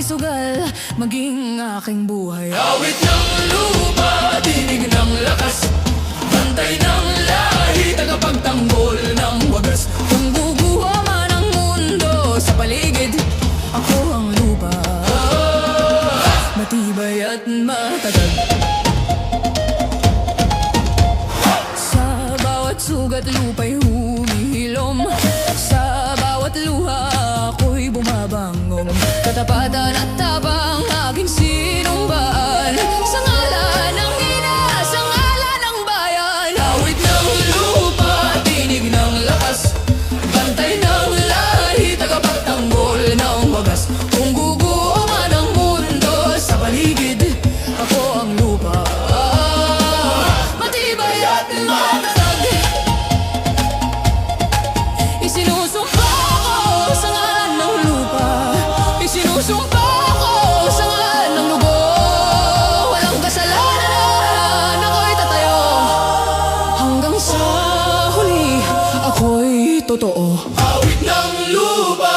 sugal, maging aking buhay. Awit ng lupa, tinig ng lakas, bantay ng lahi, tagapagtanggol ng wagas. Kung guguha man ang mundo sa paligid, ako ang lupa, matibay at matatag. Sa bawat sugat lupa'y humihilom, sa bawat luha ako'y bumabangong. Katapatan at tapang aking sinumbaan, sa ngalan ng ina, sa ngalan ng bayan. Awit ng lupa, tinig ng lakas, bantay ng lahi, tagapagtanggol ng wagas. Kung guguha man ang mundo sa paligid, ako ang lupa, matibay at matatag. Isinusumpa ko sa ngalan ng lupa, isinusumpa ko sa ngalan ng dugo. Walang kasalanan, ako'y tatayo, hanggang sa huli ako'y totoo. Awit ng lupa,